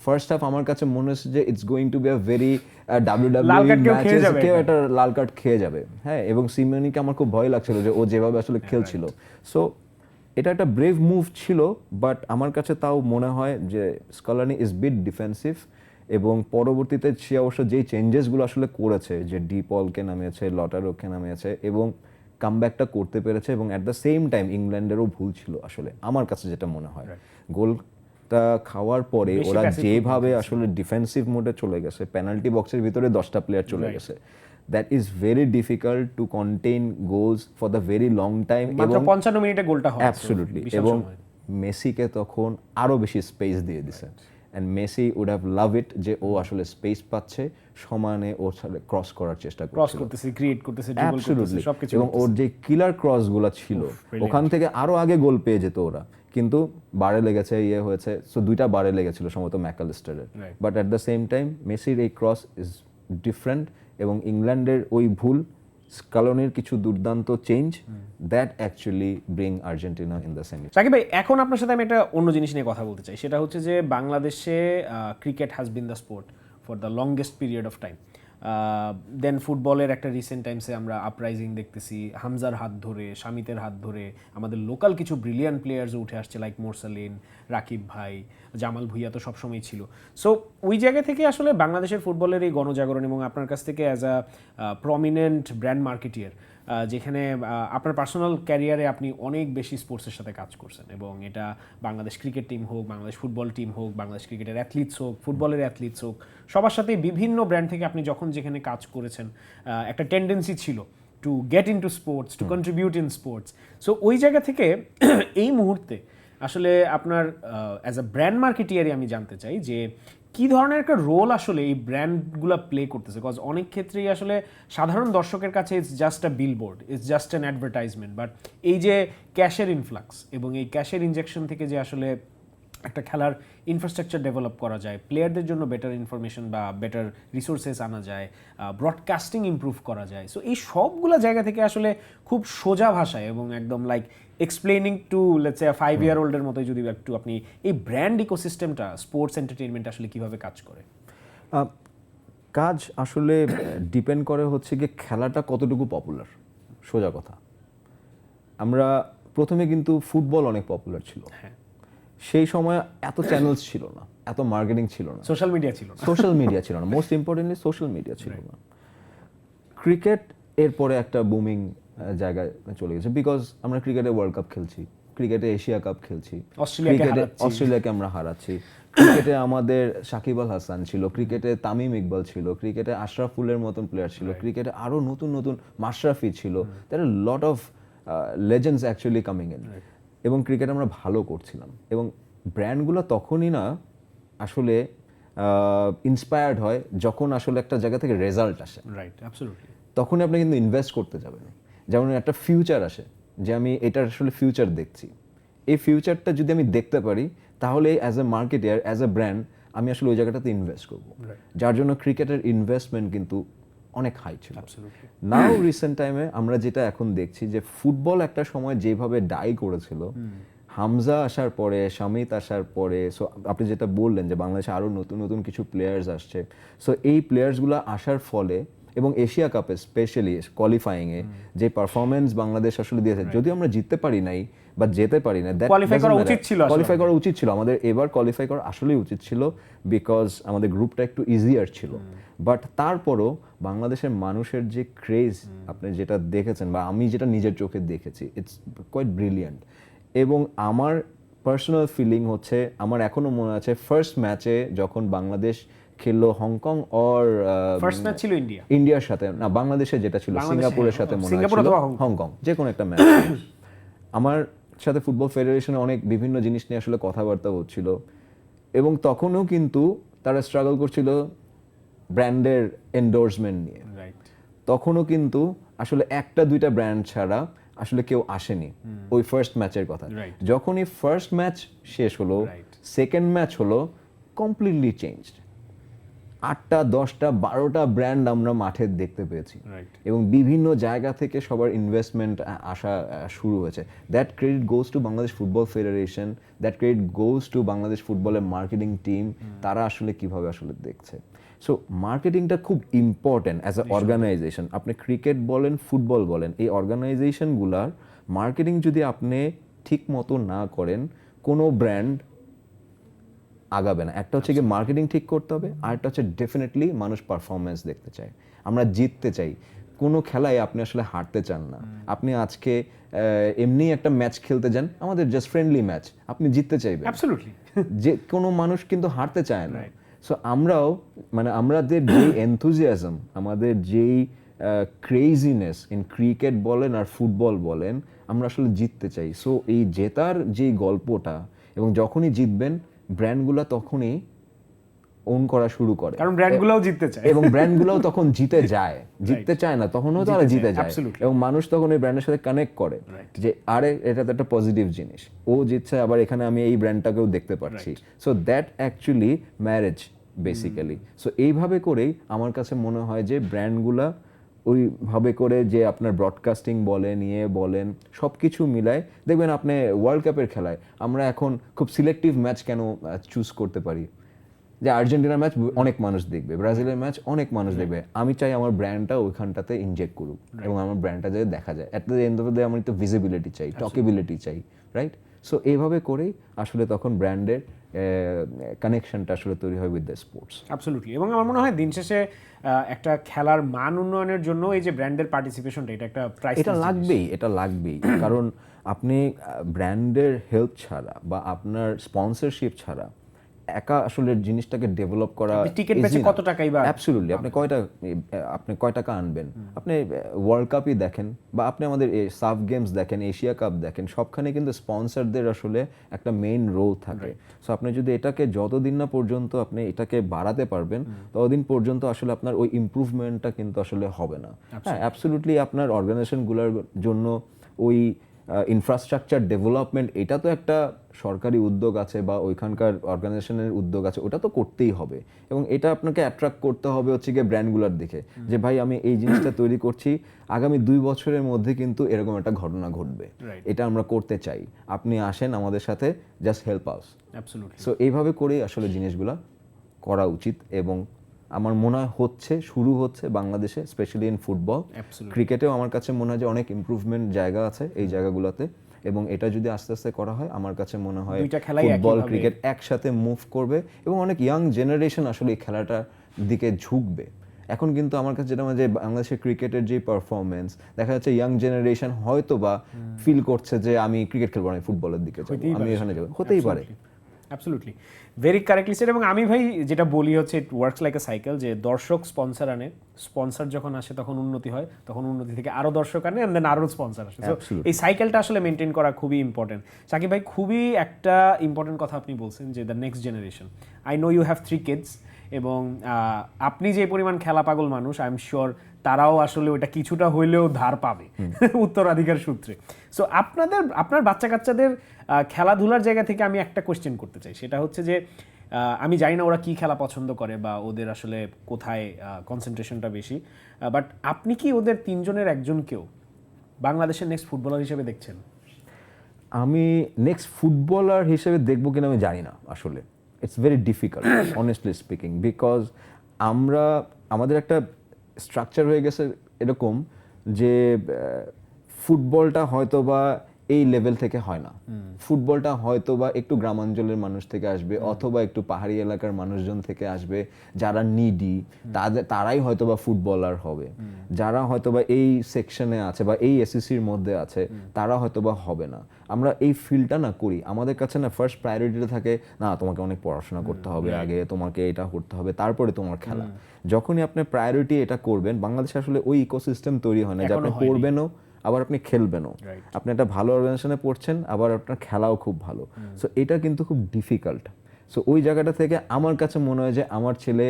ফার্স্ট হাফ আমার কাছে মনে হচ্ছে যে it's going to be a very WWE matches, কেউ একটা লাল কার্ড খেয়ে যাবে। হ্যাঁ, এবং সিমিওনিকে আমার খুব ভয় লাগছিল যে ও যেভাবে আসলে খেলছিল। সো এটা একটা ব্রেভ মুভ ছিল, বাট আমার কাছে তাও মনে হয় যে স্কলোনি ইজ বিট ডিফেন্সিভ। এবং পরবর্তীতে সে অবশ্য যেই চেঞ্জেসগুলো আসলে করেছে, যে ডি পলকে নামিয়েছে, লটারোকে নামিয়েছে এবং কামব্যাকটা করতে পেরেছে, এবং অ্যাট দ্য সেম টাইম ইংল্যান্ডেরও ভুল ছিল আসলে আমার কাছে যেটা মনে হয়। গোলটা খাওয়ার পরে ওরা যেভাবে আসলে ডিফেন্সিভ মোডে চলে গেছে, পেনাল্টি বক্সের ভিতরে 10টা প্লেয়ার চলে গেছে, that is very difficult to contain goals for the very long time. এবং 55 মিনিটে গোলটা হয় অ্যাবসলিউটলি। এবং মেসিকে তখন আরো বেশি স্পেস দিয়ে দিছে, and Messi would have love it যে ও আসলে স্পেস পাচ্ছে, সমানে ও ক্রস করার চেষ্টা করতেছে, ক্রিয়েট করতেছে, ড্রিবল করতেছে, সবকিছু। এবং ওর যে কিলার ক্রসগুলো ছিল, ওখান থেকে আরো আগে গোল পেয়ে যেত ওরা, কিন্তু বারে লেগেছে, হয়েছে, সো দুইটা বারে লেগেছিল সম্ভবত ম্যাকালিস্টারের। But at the same time মেসির এই ক্রস ইজ ডিফারেন্ট, এবং ইংল্যান্ডের ওই ভুল, স্কলোনির কিছু দুর্দান্ত change, that actually bring Argentina in the semi. Shakib ভাই, এখন আপনার সাথে আমি একটা অন্য জিনিস নিয়ে কথা বলতে চাই। সেটা হচ্ছে যে বাংলাদেশে cricket has been the sport for the longest period of time. Then ফুটবলের একটা রিসেন্ট টাইমসে আমরা আপরাইজিং দেখতেছি, হামজার হাত ধরে, শামিতের হাত ধরে আমাদের লোকাল কিছু ব্রিলিয়ান্ট প্লেয়ার্স উঠে আসছে, লাইক মোরসালিন, রাকিব ভাই, জামাল ভুইয়া তো সবসময় ছিল। সো ওই জায়গা থেকে আসলে বাংলাদেশের ফুটবলের এই গণজাগরণ, এবং আপনার কাছ থেকে as a prominent brand marketeer, যেখানে আপনার পার্সোনাল ক্যারিয়ারে আপনি অনেক বেশি স্পোর্টসের সাথে কাজ করছেন, এবং এটা বাংলাদেশ ক্রিকেট টিম হোক, বাংলাদেশ ফুটবল টিম হোক, বাংলাদেশ ক্রিকেটের অ্যাথলিটস হোক, ফুটবলের অ্যাথলিটস হোক, সবার সাথে বিভিন্ন ব্র্যান্ড থেকে আপনি যখন যেখানে কাজ করেছেন, একটা টেন্ডেন্সি ছিল to get into sports, to contribute in sports. So ওই জায়গা থেকে এই মুহূর্তে আসলে আপনার অ্যাজ আ ব্র্যান্ড মার্কেটিয়ারই আমি জানতে চাই যে কী ধরনের একটা রোল আসলে এই ব্র্যান্ডগুলো প্লে করতেছে। বিকজ অনেক ক্ষেত্রেই আসলে সাধারণ দর্শকের কাছে it's just a billboard, it's just an advertisement, but এই যে ক্যাশের ইনফ্লাক্স এবং এই ক্যাশের ইনজেকশন থেকে যে আসলে একটা খেলার ইনফ্রাস্ট্রাকচার ডেভেলপ করা যায়, প্লেয়ারদের জন্য বেটার ইনফরমেশন বা বেটার রিসোর্সেস আনা যায়, ব্রডকাস্টিং ইমপ্রুভ করা যায়। সো এই সবগুলো জায়গা থেকে আসলে খুব সোজা ভাষায় এবং একদম like explaining to let's say 5-year-old-এর মতোই যদি একটু আপনি এই ব্র্যান্ড ইকোসিস্টেমটা স্পোর্টস এন্টারটেইনমেন্ট আসলে কিভাবে কাজ করে। কাজ আসলে ডিপেন্ড করে হচ্ছে গিয়ে খেলাটা কতটুকু পপুলার। সোজা কথা, আমরা প্রথমে কিন্তু ফুটবল অনেক পপুলার ছিল, সেই সময় এত চ্যানেলস ছিল না, এত মার্কেটিং ছিল না, সোশ্যাল মিডিয়া ছিল না, মোস্ট ইম্পর্টেন্টলি সোশ্যাল মিডিয়া ছিল না। ক্রিকেট এরপরে একটা বুমিং জায়গায় চলে গেছে, বিকজ আমরা ক্রিকেটে ওয়ার্ল্ড কাপ খেলছি, ক্রিকেটে এশিয়া কাপ খেলছি, অস্ট্রেলিয়াকে আমরা হারাচ্ছি, ক্রিকেটে আমাদের সাকিব আল হাসান ছিল, ক্রিকেটে তামিম ইকবাল ছিল, ক্রিকেটে আশরাফুলের মতন প্লেয়ার ছিল, ক্রিকেটে আরো নতুন নতুন মাশরাফি ছিল, there are lot of legends actually coming in, এবং ক্রিকেট আমরা ভালো করছিলাম। এবং ব্র্যান্ডগুলো তখনই না আসলে ইন্সপায়ার্ড হয় যখন আসলে একটা জায়গা থেকে রেজাল্ট আসে, রাইট, অ্যাবসলিউটলি, তখনই আপনি কিন্তু ইনভেস্ট করতে যাবেন। যেমন একটা ফিউচার আসে যে আমি এটার আসলে ফিউচার দেখছি, এই ফিউচারটা যদি আমি দেখতে পারি তাহলে as a marketeer, as a brand আমি আসলে ওই জায়গাটাতে ইনভেস্ট করব, যার জন্য ক্রিকেটের ইনভেস্টমেন্ট কিন্তু অনেক হাই ছিল। নাও রিসেন্ট টাইমে আমরা যেটা এখন দেখছি যে ফুটবল একটা সময় যেভাবে ডাই করেছিল, হামজা আসার পরে, শামিত আসার পরে, সো আপনি যেটা বললেন যে বাংলাদেশে আরও নতুন নতুন কিছু প্লেয়ার্স আসছে, সো এই প্লেয়ার্সগুলো আসার ফলে এবং এশিয়া কাপে স্পেশালি কোয়ালিফাইংয়ে যে পারফরমেন্স বাংলাদেশ আসলে দিয়েছে, যদিও আমরা জিততে পারি নাই বা যেতে পারি না, কোয়ালিফাই করা উচিত ছিল, কোয়ালিফাই করা উচিত ছিল আমাদের, এবার কোয়ালিফাই করা আসলেই উচিত ছিল বিকজ আমাদের গ্রুপটা একটু ইজিয়ার ছিল। বাট তারপরও বাংলাদেশের মানুষের যে ক্রেজ আপনি যেটা দেখেছেন বা আমি যেটা নিজের চোখে দেখেছি, ইটস কোয়াইট ব্রিলিয়ান্ট। এবং আমার পার্সোনাল ফিলিং হচ্ছে, আমার এখনো মনে আছে ফার্স্ট ম্যাচে যখন বাংলাদেশ খেললো হংকং অর ফার্স্ট ম্যাচ ছিল ইন্ডিয়ার সাথে, না বাংলাদেশে যেটা ছিল সিঙ্গাপুরের সাথে, মনে হয় হংকং, যে কোনো একটা ম্যাচ। আমার সাথে ফুটবল ফেডারেশনে অনেক বিভিন্ন জিনিস নিয়ে আসলে কথাবার্তা হচ্ছিল এবং তখনও কিন্তু তারা স্ট্রাগল করছিল ব্র্যান্ডের এন্ডোর্সমেন্ট নিয়ে। তখনও কিন্তু আসলে একটা দুইটা ব্র্যান্ড ছাড়া আসলে কেউ আসেনি ওই ফার্স্ট ম্যাচের কথা। যখনই ফার্স্ট ম্যাচ শেষ হলো, সেকেন্ড ম্যাচ হলো, কমপ্লিটলি চেঞ্জড। 8টা 10টা 12টা ব্র্যান্ড আমরা মাঠে দেখতে পেয়েছি এবং বিভিন্ন জায়গা থেকে সবার ইনভেস্টমেন্ট আসা শুরু হয়েছে। That credit goes to Bangladesh football federation, that credit goes to Bangladesh ফুটবলের মার্কেটিং টিম। তারা আসলে কিভাবে আসলে দেখছে। সো মার্কেটিংটা খুব ইম্পর্টেন্ট অ্যাজ আ অর্গানাইজেশন। আপনি ক্রিকেট বলেন, ফুটবল বলেন, এই অর্গানাইজেশনগুলার মার্কেটিং যদি আপনি ঠিক মতো না করেন, কোনো ব্র্যান্ড আগাবে না। একটা হচ্ছে কি মার্কেটিং ঠিক করতে হবে, আর একটা হচ্ছে ডেফিনেটলি মানুষ পারফরমেন্স দেখতে চায়, আমরা জিততে চাই। কোনো খেলায় আপনি আসলে হারতে চান না। আপনি আজকে এমনি একটা ম্যাচ খেলতে যান, আমাদের জাস্ট ফ্রেন্ডলি ম্যাচ, আপনি জিততে চাইবেন, যে কোনো মানুষ কিন্তু হারতে চায় না। সো আমরাও মানে আমাদের যেই এনথুজিয়াজম, আমাদের যেই ক্রেজিনেস ইন ক্রিকেট বলেন আর ফুটবল বলেন, আমরা আসলে জিততে চাই। সো এই জেতার যেই গল্পটা, এবং যখনই জিতবেন ব্র্যান্ডগুলো তখনই ওন করা শুরু করে, কারণ ব্র্যান্ডগুলোও জিততে চায় এবং ব্র্যান্ডগুলোও তখন জিতে যায়, জিততে চায় না তখনও তারা জিতে যায়, এবং মানুষ তখন এই ব্র্যান্ডের সাথে কানেক্ট করে যে আরে এটা তো একটা পজিটিভ জিনিস, ও জিতছে, আবার এখানে আমি এই ব্র্যান্ডটাকেও দেখতে পাচ্ছি। So that actually marriage basically. So এইভাবে করেই আমার কাছে মনে হয় যে ব্র্যান্ডগুলা ওইভাবে করে, যে আপনার ব্রডকাস্টিং বলেন, বলেন, সব কিছু মিলায় দেখবেন আপনি ওয়ার্ল্ড কাপের খেলায় আমরা এখন খুব সিলেক্টিভ ম্যাচ কেন চুজ করতে পারি, যে আর্জেন্টিনার ম্যাচ অনেক মানুষ দেখবে, ব্রাজিলের ম্যাচ অনেক মানুষ দেখবে, আমি চাই আমার ব্র্যান্ডটা ওইখানটাতে ইনজেক্ট করুক এবং আমার ব্র্যান্ডটা যাতে দেখা যায়। At the end of the day আমার তো ভিজিবিলিটি চাই, টকেবিলিটি চাই, রাইট? সো এইভাবে করেই আসলে তখন ব্র্যান্ডের কানেকশনটা আসলে তৈরি হয় উইথ দ্য স্পোর্টস। অ্যাবসলিউটলি। এবং আমার মনে হয় দিন শেষে একটা খেলার মান উন্নয়নের জন্য এই যে ব্র্যান্ডের পার্টিসিপেশনটা, এটা একটা প্রাইস, এটা লাগবেই কারণ আপনি ব্র্যান্ডের হেল্প ছাড়া বা আপনার স্পন্সরশিপ ছাড়া একা আসলে জিনিসটাকে ডেভেলপ করা, টিকিট বেচে কত টাকাই বা, অ্যাবসলিউটলি আপনি কয় টাকা আনবেন, আপনি ওয়ার্ল্ড কাপই দেখেন বা আপনি আমাদের সাফ গেমস দেখেন, এশিয়া কাপ দেখেন, সবখানে কিন্তু স্পন্সরদের আসলে একটা মেইন রোল থাকে। সো আপনি যদি এটাকে যতদিন না পর্যন্ত আপনি এটাকে বাড়াতে পারবেন, ততদিন পর্যন্ত আসলে আপনার ওই ইমপ্রুভমেন্টটা কিন্তু আসলে হবে না। হ্যাঁ, অ্যাবসলিউটলি আপনার অর্গানাইজেশনগুলোর জন্য ওই ইনফ্রাস্ট্রাকচার ডেভেলপমেন্ট, এটা তো একটা সরকারি উদ্যোগ আছে বা ওইখানকার অর্গানাইজেশনের উদ্যোগ আছে, ওটা তো করতেই হবে। এবং এটা আপনাকে অ্যাট্রাক্ট করতে হবে হচ্ছে গিয়ে ব্র্যান্ডগুলোর দিকে, যে ভাই আমি এই জিনিসটা তৈরি করছি, আগামী 2 বছরের মধ্যে কিন্তু এরকম একটা ঘটনা ঘটবে, এটা আমরা করতে চাই, আপনি আসেন আমাদের সাথে, জাস্ট হেল্প আস। সো এইভাবে করেই আসলে জিনিসগুলো করা উচিত। এবং আমার মনে হয় শুরু হচ্ছে বাংলাদেশে, স্পেশালি ইন ফুটবল। ক্রিকেটেও আমার কাছে মনে হয় যে অনেক ইমপ্রুভমেন্ট জায়গা আছে এই জায়গাগুলোতে, এবং এটা যদি আস্তে আস্তে করা হয়, আমার কাছে মনে হয় ফুটবল ক্রিকেট একসাথে মুভ করবে এবং অনেক ইয়াং জেনারেশন আসলে এই খেলাটার দিকে ঝুঁকবে। এখন কিন্তু আমার কাছে যেটা মনে হয় যে বাংলাদেশের ক্রিকেটের যে পারফরমেন্স দেখা যাচ্ছে, ইয়াং জেনারেশন হয়তো বা ফিল করছে যে আমি ক্রিকেট খেলবো না, ফুটবলের দিকে যাবো, আমি এখানে যাবো, হতেই পারে। Absolutely, very correctly said. এবং আমি ভাই যেটা বলি হচ্ছে, it works like a cycle, যে দর্শক স্পন্সর আনে, স্পন্সর যখন আসে তখন উন্নতি হয়, তখন উন্নতি থেকে আরও দর্শক আনে, এন্ড দেন আরও স্পন্সর আসে। সো এই সাইকেলটা আসলে মেনটেন করা খুবই ইম্পর্টেন্ট। সাকিব ভাই, খুবই একটা ইম্পর্টেন্ট কথা আপনি বলছেন, যে the next generation. I know you have 3 kids, এবং আপনি যে পরিমাণ খেলা পাগল মানুষ, আই এম শিওর তারাও আসলে ওইটা কিছুটা হইলেও ধার পাবে উত্তরাধিকার সূত্রে। সো আপনার বাচ্চা কাচ্চাদের খেলাধুলার জায়গা থেকে আমি একটা কোয়েশ্চেন করতে চাই, সেটা হচ্ছে যে আমি জানি না ওরা কি খেলা পছন্দ করে বা ওদের আসলে কোথায় কনসেন্ট্রেশনটা বেশি, বাট আপনি কি ওদের তিনজনের একজনকেও বাংলাদেশের নেক্সট ফুটবলার হিসেবে দেখছেন? আমি নেক্সট ফুটবলার হিসেবে দেখবো কিনা আমি জানি না আসলে। It's very difficult honestly speaking, because আমাদের একটা স্ট্রাকচার হয়ে গেছে এরকম যে ফুটবলটা হয়তো বা এই লেভেল থেকে হয় না। ফুটবলটা হয়তো বা একটু গ্রামাঞ্চলের মানুষ থেকে আসবে, অথবা একটু পাহাড়ি এলাকার মানুষজন থেকে আসবে, যারা নিডি তারাই হয়তো বা ফুটবলার হবে। যারা হয়তো বা এই সেকশনে আছে বা এই এসএসসির মধ্যে আছে তারা হয়তো বা হবে না। আমরা এই ফিল্ডটা না করি, আমাদের কাছে না ফার্স্ট প্রায়োরিটিটা থাকে না তোমাকে অনেক পড়াশোনা করতে হবে আগে, তোমাকে এটা করতে হবে, তারপরে তোমার খেলা। যখনই আপনি প্রায়োরিটি এটা করবেন, বাংলাদেশে আসলে ওই ইকোসিস্টেম তৈরি হয় না যে আপনি পড়বেনও আবার আপনি খেলবেনও। আপনি একটা ভালো অর্গানাইজেশনে পড়ছেন, আবার আপনার খেলাও খুব ভালো। সো এটা কিন্তু খুব ডিফিকাল্ট। সো ওই জায়গাটা থেকে আমার কাছে মনে হয় যে আমার ছেলে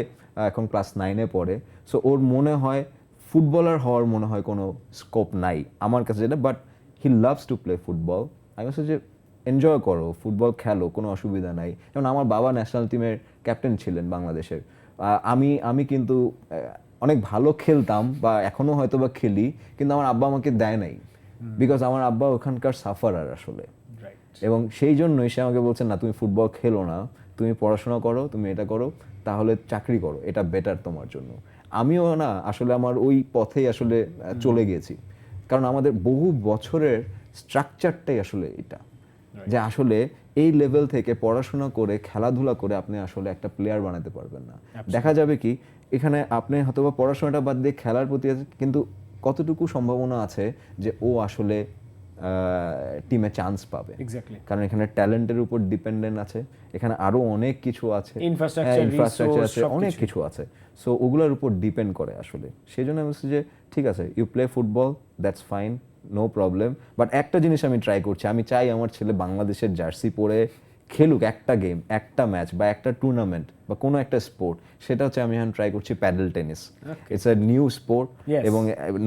এখন ক্লাস 9-এ পড়ে, সো ওর মনে হয় ফুটবলার হওয়ার মনে হয় কোনো স্কোপ নাই আমার কাছে যেটা, but he loves to play football. আমি বলছি যে এনজয় করো, ফুটবল খেলো, কোনো অসুবিধা নাই। যেমন আমার বাবা ন্যাশনাল টিমের ক্যাপ্টেন ছিলেন বাংলাদেশের। আমি কিন্তু অনেক ভালো খেলতাম বা এখনো হয়তো বা খেলি, কিন্তু আমার আব্বা আমাকে দেয় নাই, বিকজ আমার আব্বা ওখানকার সাফারার আসলে। এবং সেই জন্যই সে আমাকে বলছে না তুমি ফুটবল খেলো না, তুমি পড়াশোনা করো, তুমি এটা করো, তাহলে চাকরি করো, এটা বেটার তোমার জন্য। আমিও না আসলে আমার ওই পথেই আসলে চলে গেছি, কারণ আমাদের বহু বছরের স্ট্রাকচারটাই আসলে এটা, যে আসলে এই লেভেল থেকে পড়াশোনা করে খেলাধুলা করে আপনি আসলে একটা প্লেয়ার বানাতে পারবেন না। দেখা যাবে কি এখানে আপনি হয়তো বা পড়াশোনাটা বাদ দিয়ে খেলার প্রতি আছে, কিন্তু কতটুকু সম্ভাবনা আছে যে ও আসলে টিমে চান্স পাবে। কারণ এখানে ট্যালেন্টের উপর ডিপেন্ডেন্ট আছে, এখানে আরো অনেক কিছু আছে, ইনফ্রাস্ট্রাকচার আছে, অনেক কিছু আছে। সো ওগুলোর উপর ডিপেন্ড করে আসলে। সেই জন্য আমি বলছি যে ঠিক আছে, you play football, that's fine, no problem. But একটা জিনিস আমি ট্রাই করছি, আমি চাই আমার ছেলে বাংলাদেশের জার্সি পরে খেলুক একটা গেম, একটা ম্যাচ বা একটা টুর্নামেন্ট বা কোনো একটা স্পোর্ট। সেটা হচ্ছে আমি এখন ট্রাই করছি padel tennis. It's a new sport এবং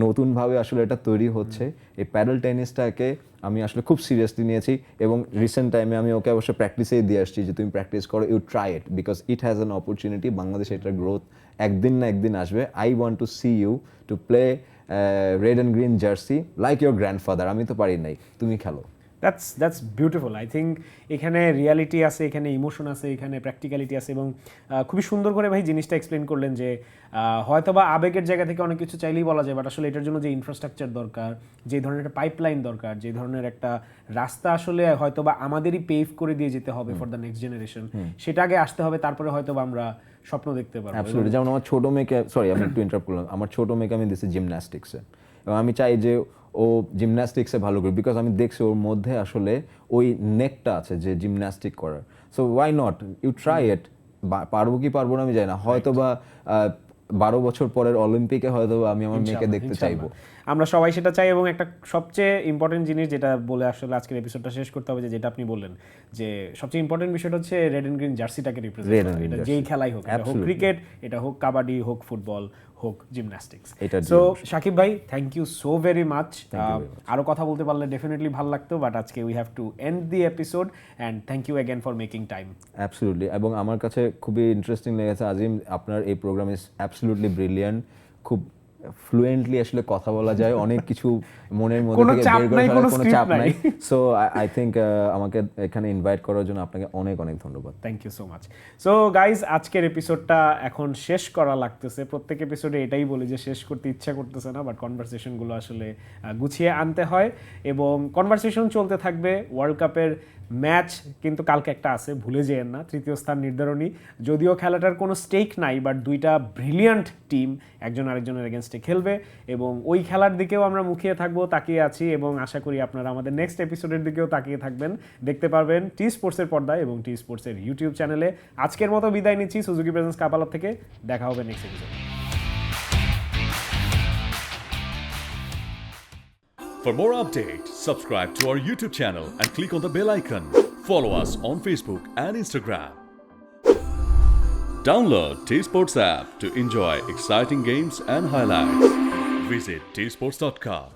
নতুনভাবে আসলে এটা তৈরি হচ্ছে। এই প্যাডেল টেনিসটাকে আমি আসলে খুব সিরিয়াসলি নিয়েছি এবং রিসেন্ট টাইমে আমি ওকে অবশ্য প্র্যাকটিসেই দিয়ে আসছি যে তুমি প্র্যাকটিস করো, you try it, because it has an opportunity. বাংলাদেশে এটার গ্রোথ একদিন না একদিন আসবে। I want to see you to play red and green jersey like your grandfather. আমি তো পারি নাই, তুমি খেলো। That's beautiful. আই থিঙ্ক এখানে রিয়ালিটি আছে, এখানে ইমোশন আছে, এখানে প্র্যাকটিক্যালিটি আছে এবং খুবই সুন্দর করে ভাই জিনিসটা এক্সপ্লেন করলেন যে হয়তো বা আবেগের জায়গা থেকে অনেক কিছু চাইলেই বলা যায়, বাট আসলে এটার জন্য যে ইনফ্রাস্ট্রাকচার দরকার, যে ধরনের একটা পাইপলাইন দরকার, যে ধরনের একটা রাস্তা আসলে হয়তো বা আমাদেরই পেভ করে দিয়ে যেতে হবে ফর দ্য নেক্সট জেনারেশন, সেটা আগে আসতে হবে, তারপরে হয়তো বা আমরা স্বপ্ন দেখতে পারবো। অ্যাবসলিউটলি। যেমন আমার ছোট মেয়েকে, সরি আমি একটু ইন্টারাপ্ট করলাম, আমার ছোট মেয়েকে আমি দিয়েছি জিমন্যাস্টিক্সে এবং আমি চাই যে ও জিমন্যাস্টিক্সে ভালো করবে, বিকজ আমি দেখছি ওর মধ্যে আসলে ওই নেকটা আছে যে জিমন্যাস্টিক করার। So why not, you try it. পারবো কি পারবো না আমি জানি না, হয়তো বা 12 বছর পরের অলিম্পিকে হয়তো আমি আমার মেয়েকে দেখতে চাইবো। আমরা সবাই সেটা চাই। এবং একটা সবচেয়ে ইম্পর্টেন্ট জিনিস যেটা বলে আসলে আজকের এপিসোডটা শেষ করতে হবে, যেটা আপনি বললেন যে সবচেয়ে ইম্পর্টেন্ট বিষয়টা হচ্ছে রেড এন্ড গ্রিন জার্সিটাকে রিপ্রেজেন্ট করা। এটা যেই খেলাই হোক, এটা হোক ক্রিকেট, এটা হোক কাবাডি, হোক ফুটবল, হোক জিমন্যাস্টিক্স। সো শাকিব ভাই, thank you so very much. আরো কথা বলতে পারলে ডেফিনেটলি ভালো লাগতো, বাট আজকে we have to end the episode and thank you again for making time. Absolutely. এবং আমার কাছে খুবই ইন্টারেস্টিং লেগেছে আজিম, আপনার এই প্রোগ্রাম ইজ অ্যাবসলিউটলি ব্রিলিয়ান্ট। খুব ফ্লুয়েন্টলি আসলে কথা বলা যায়, অনেক কিছু মনের মধ্যে থেকে বের করে ফেলার কোনো চাপ নাই। সো আই থিংক আমাকে এখানে ইনভাইট করার জন্য আপনাকে অনেক অনেক ধন্যবাদ। Thank you so much. So guys, আজকের এপিসোডটা এখন শেষ করা লাগতেছে। প্রত্যেক এপিসোডে এটাই বলি যে শেষ করতে ইচ্ছা করতেছে না, বাট কনভারসেশনগুলো আসলে গুছিয়ে আনতে হয় এবং কনভারসেশন চলতে থাকবে। ওয়ার্ল্ড কাপের ম্যাচ কিন্তু কালকে একটা আছে, ভুলে যেয়েন না, তৃতীয় স্থান নির্ধারণী। যদিও খেলাটার কোনো স্টেক নাই, বাট দুইটা ব্রিলিয়ান্ট টিম একজন আরেকজনের এগেনস্টে খেলবে এবং ওই খেলার দিকেও আমরা মুখিয়ে থাকবো, তাকিয়ে আছি এবং আশা করি আপনারা আমাদের নেক্সট এপিসোডের দিকেও তাকিয়ে থাকবেন। দেখতে পারবেন টি স্পোর্টসের পর্দায় এবং টি স্পোর্টসের ইউটিউব চ্যানেলে। আজকের মতো বিদায় নিচ্ছি সুজুকি প্রেজেন্স কাপালাপ থেকে। দেখা হবে নেক্সট এপিসোডে। For more updates, subscribe to our YouTube channel and click on the bell icon. Follow us on Facebook and Instagram. Download T-Sports app to enjoy exciting games and highlights. Visit tsports.com.